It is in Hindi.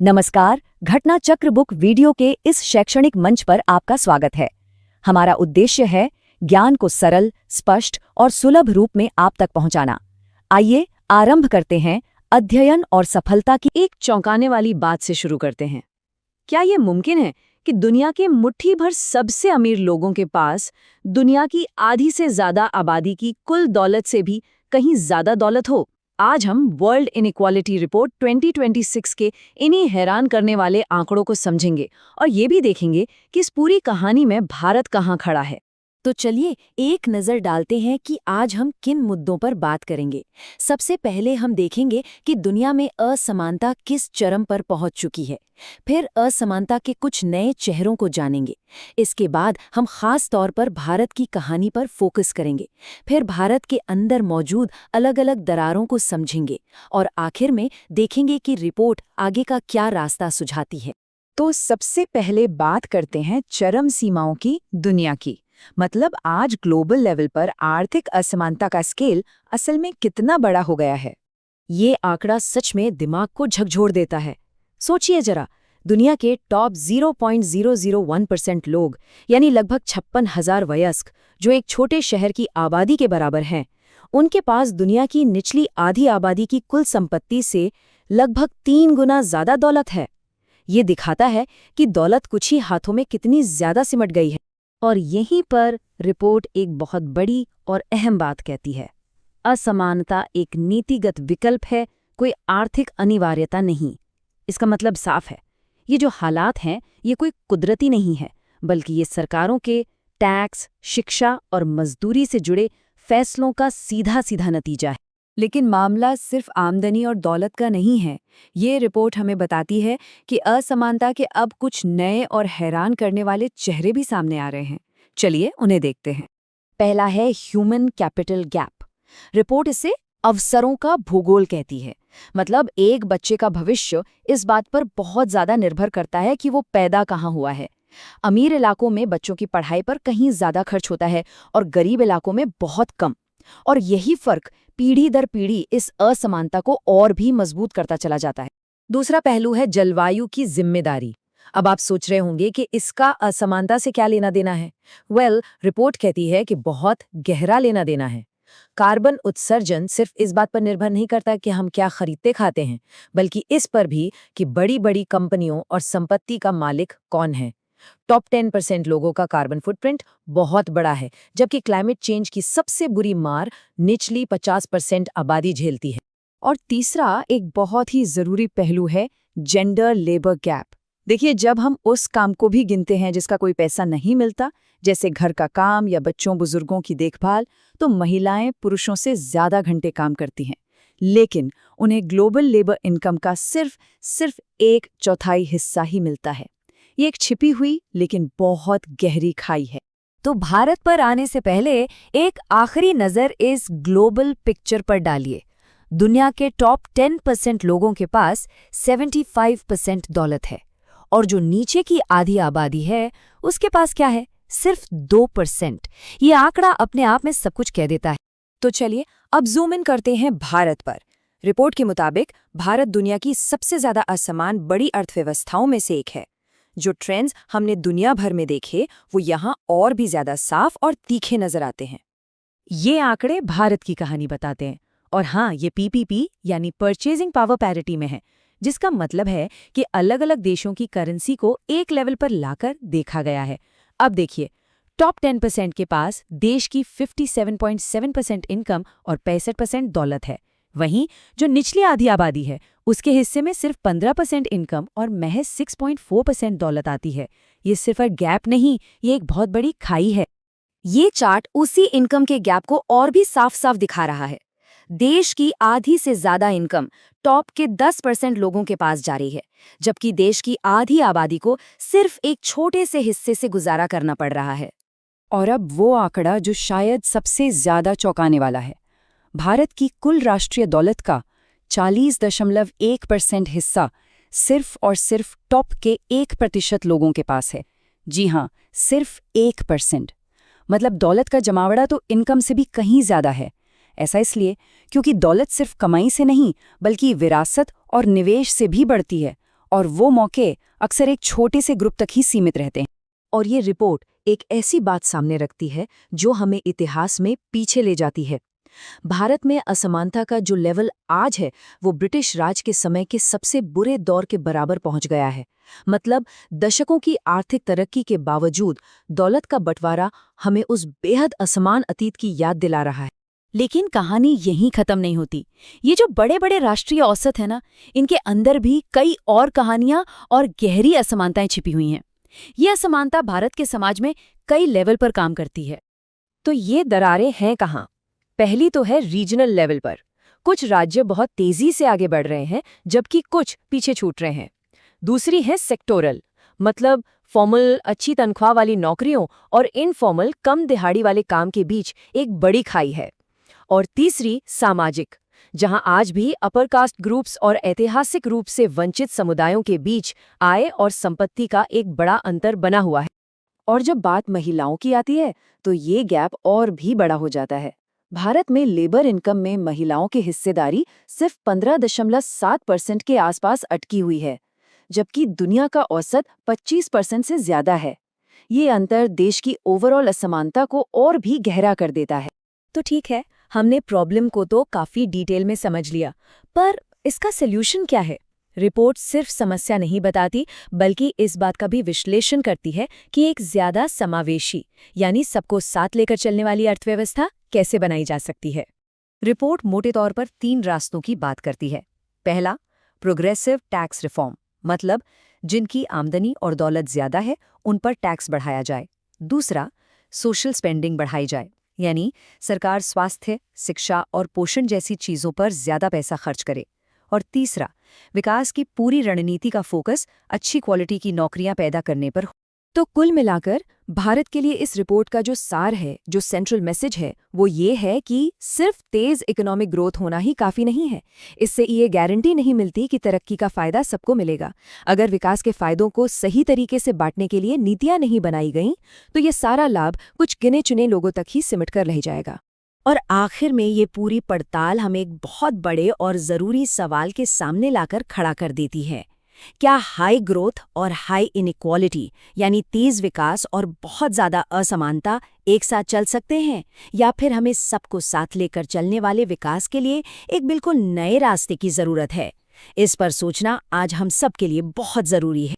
नमस्कार, घटना चक्र बुक वीडियो के इस शैक्षणिक मंच पर आपका स्वागत है। हमारा उद्देश्य है ज्ञान को सरल, स्पष्ट और सुलभ रूप में आप तक पहुंचाना। आइए आरंभ करते हैं अध्ययन और सफलता की एक चौंकाने वाली बात से शुरू करते हैं। क्या ये मुमकिन है कि दुनिया के मुट्ठी भर सबसे अमीर लोगों के पास दुनिया की आधी से ज्यादा आबादी की कुल दौलत से भी कहीं ज्यादा दौलत हो? आज हम वर्ल्ड इनइक्वालिटी रिपोर्ट 2026 के इन्हीं हैरान करने वाले आंकड़ों को समझेंगे और ये भी देखेंगे कि इस पूरी कहानी में भारत कहाँ खड़ा है। तो चलिए एक नज़र डालते हैं कि आज हम किन मुद्दों पर बात करेंगे। सबसे पहले हम देखेंगे कि दुनिया में असमानता किस चरम पर पहुंच चुकी है। फिर असमानता के कुछ नए चेहरों को जानेंगे। इसके बाद हम खास तौर पर भारत की कहानी पर फोकस करेंगे। फिर भारत के अंदर मौजूद अलग अलग दरारों को समझेंगे और आखिर में देखेंगे कि रिपोर्ट आगे का क्या रास्ता सुझाती है। तो सबसे पहले बात करते हैं चरम सीमाओं की, दुनिया की। मतलब आज ग्लोबल लेवल पर आर्थिक असमानता का स्केल असल में कितना बड़ा हो गया है। ये आंकड़ा सच में दिमाग को झकझोर देता है। सोचिए जरा, दुनिया के टॉप 0.001% लोग, यानी लगभग 56,000 वयस्क, जो एक छोटे शहर की आबादी के बराबर हैं, उनके पास दुनिया की निचली आधी आबादी की कुल संपत्ति से लगभग 3 गुना ज्यादा दौलत है। ये दिखाता है कि दौलत कुछ ही हाथों में कितनी ज्यादा सिमट गई है। और यहीं पर रिपोर्ट एक बहुत बड़ी और अहम बात कहती है। असमानता एक नीतिगत विकल्प है, कोई आर्थिक अनिवार्यता नहीं। इसका मतलब साफ है, ये जो हालात हैं ये कोई कुदरती नहीं है, बल्कि ये सरकारों के टैक्स, शिक्षा और मजदूरी से जुड़े फैसलों का सीधा सीधा नतीजा है। लेकिन मामला सिर्फ आमदनी और दौलत का नहीं है। ये रिपोर्ट हमें बताती है कि असमानता के अब कुछ नए और हैरान करने वाले चेहरे भी सामने आ रहे हैं। चलिए उन्हें देखते हैं। पहला है ह्यूमन कैपिटल गैप। रिपोर्ट इसे अवसरों का भूगोल कहती है। मतलब एक बच्चे का भविष्य इस बात पर बहुत ज्यादा निर्भर करता है कि वो पैदा कहाँ हुआ है। अमीर इलाकों में बच्चों की पढ़ाई पर कहीं ज्यादा खर्च होता है और गरीब इलाकों में बहुत कम। और यही फर्क पीढ़ी दर पीढ़ी इस असमानता को और भी मजबूत करता चला जाता है। दूसरा पहलू है जलवायु की जिम्मेदारी। अब आप सोच रहे होंगे कि इसका असमानता से क्या लेना देना है। रिपोर्ट कहती है कि बहुत गहरा लेना देना है। कार्बन उत्सर्जन सिर्फ इस बात पर निर्भर नहीं करता कि हम क्या खरीदते खाते हैं, बल्कि इस पर भी कि बड़ी बड़ी कंपनियों और संपत्ति का मालिक कौन है। टॉप 10% लोगों का कार्बन फुटप्रिंट बहुत बड़ा है, जबकि क्लाइमेट चेंज की सबसे बुरी मार निचली 50% आबादी झेलती है। और तीसरा एक बहुत ही जरूरी पहलू है जेंडर लेबर गैप। देखिए, जब हम उस काम को भी गिनते हैं जिसका कोई पैसा नहीं मिलता, जैसे घर का काम या बच्चों बुजुर्गों की देखभाल, तो महिलाएं पुरुषों से ज्यादा घंटे काम करती हैं, लेकिन उन्हें ग्लोबल लेबर इनकम का सिर्फ 1/4 हिस्सा ही मिलता है। ये एक छिपी हुई लेकिन बहुत गहरी खाई है। तो भारत पर आने से पहले एक आखिरी नज़र इस ग्लोबल पिक्चर पर डालिए। दुनिया के टॉप 10% लोगों के पास 75% दौलत है और जो नीचे की आधी आबादी है उसके पास क्या है, सिर्फ 2%। ये आंकड़ा अपने आप में सब कुछ कह देता है। तो चलिए अब जूम इन करते हैं भारत पर। रिपोर्ट के मुताबिक भारत दुनिया की सबसे ज्यादा असमान बड़ी अर्थव्यवस्थाओं में से एक है। जो ट्रेंड्स हमने दुनिया भर में देखे वो यहाँ और भी ज्यादा साफ और तीखे नजर आते हैं। ये आंकड़े भारत की कहानी बताते हैं। और हाँ, ये पीपीपी यानी परचेजिंग पावर पैरिटी में है, जिसका मतलब है कि अलग अलग देशों की करेंसी को एक लेवल पर लाकर देखा गया है। अब देखिए, टॉप 10% के पास देश की 57.7% इनकम और 65% दौलत है। वहीं जो निचली आधी आबादी है उसके हिस्से में सिर्फ 15% इनकम और महज 6.4% दौलत आती है। ये सिर्फ एक गैप नहीं, ये एक बहुत बड़ी खाई है। ये चार्ट उसी इनकम के गैप को और भी साफ साफ दिखा रहा है। देश की आधी से ज्यादा इनकम टॉप के 10% लोगों के पास जा रही है, जबकि देश की आधी आबादी को सिर्फ एक छोटे से हिस्से से गुजारा करना पड़ रहा है। और अब वो आंकड़ा जो शायद सबसे ज्यादा चौंकाने वाला है। भारत की कुल राष्ट्रीय दौलत का 40.1% हिस्सा सिर्फ और सिर्फ टॉप के 1% लोगों के पास है। जी हाँ, सिर्फ 1%। मतलब दौलत का जमावड़ा तो इनकम से भी कहीं ज्यादा है। ऐसा इसलिए क्योंकि दौलत सिर्फ कमाई से नहीं बल्कि विरासत और निवेश से भी बढ़ती है, और वो मौके अक्सर एक छोटे से ग्रुप तक ही सीमित रहते हैं। और ये रिपोर्ट एक ऐसी बात सामने रखती है जो हमें इतिहास में पीछे ले जाती है। भारत में असमानता का जो लेवल आज है वो ब्रिटिश राज के समय के सबसे बुरे दौर के बराबर पहुंच गया है। मतलब दशकों की आर्थिक तरक्की के बावजूद दौलत का बंटवारा हमें उस बेहद असमान अतीत की याद दिला रहा है। लेकिन कहानी यहीं खत्म नहीं होती। ये जो बड़े बड़े राष्ट्रीय औसत है ना, इनके अंदर भी कई और कहानियां और गहरी असमानताएं छिपी हुई हैं। ये असमानता भारत के समाज में कई लेवल पर काम करती है। तो ये दरारें हैं कहाँ? पहली तो है रीजनल लेवल पर। कुछ राज्य बहुत तेजी से आगे बढ़ रहे हैं जबकि कुछ पीछे छूट रहे हैं। दूसरी है सेक्टोरल, मतलब फॉर्मल अच्छी तनख्वाह वाली नौकरियों और इनफॉर्मल कम दिहाड़ी वाले काम के बीच एक बड़ी खाई है। और तीसरी सामाजिक, जहां आज भी अपर कास्ट ग्रुप्स और ऐतिहासिक रूप से वंचित समुदायों के बीच आय और संपत्ति का एक बड़ा अंतर बना हुआ है। और जब बात महिलाओं की आती है तो ये गैप और भी बड़ा हो जाता है। भारत में लेबर इनकम में महिलाओं की हिस्सेदारी सिर्फ 15.7% के आसपास अटकी हुई है, जबकि दुनिया का औसत 25% से ज्यादा है। ये अंतर देश की ओवरऑल असमानता को और भी गहरा कर देता है। तो ठीक है, हमने प्रॉब्लम को तो काफी डिटेल में समझ लिया, पर इसका सॉल्यूशन क्या है? रिपोर्ट सिर्फ समस्या नहीं बताती, बल्कि इस बात का भी विश्लेषण करती है कि एक ज्यादा समावेशी यानी सबको साथ लेकर चलने वाली अर्थव्यवस्था कैसे बनाई जा सकती है। रिपोर्ट मोटे तौर पर 3 रास्तों की बात करती है। पहला, प्रोग्रेसिव टैक्स रिफॉर्म, मतलब जिनकी आमदनी और दौलत ज्यादा है उन पर टैक्स बढ़ाया जाए। दूसरा, सोशल स्पेंडिंग बढ़ाई जाए, यानी सरकार स्वास्थ्य, शिक्षा और पोषण जैसी चीजों पर ज्यादा पैसा खर्च करे। और तीसरा, विकास की पूरी रणनीति का फोकस अच्छी क्वालिटी की नौकरियां पैदा करने पर हो। तो कुल मिलाकर भारत के लिए इस रिपोर्ट का जो सार है, जो सेंट्रल मैसेज है, वो ये है कि सिर्फ तेज इकोनॉमिक ग्रोथ होना ही काफी नहीं है। इससे ये गारंटी नहीं मिलती कि तरक्की का फायदा सबको मिलेगा। अगर विकास के फायदों को सही तरीके से बांटने के लिए नीतियां नहीं बनाई गईं, तो ये सारा लाभ कुछ गिने चुने लोगों तक ही सिमट कर रह जाएगा। और आखिर में ये पूरी पड़ताल हमें एक बहुत बड़े और ज़रूरी सवाल के सामने लाकर खड़ा कर देती है। क्या हाई ग्रोथ और हाई इनइक्वालिटी यानी तेज विकास और बहुत ज़्यादा असमानता एक साथ चल सकते हैं, या फिर हमें सबको साथ लेकर चलने वाले विकास के लिए एक बिल्कुल नए रास्ते की ज़रूरत है? इस पर सोचना आज हम सब के लिए बहुत ज़रूरी है।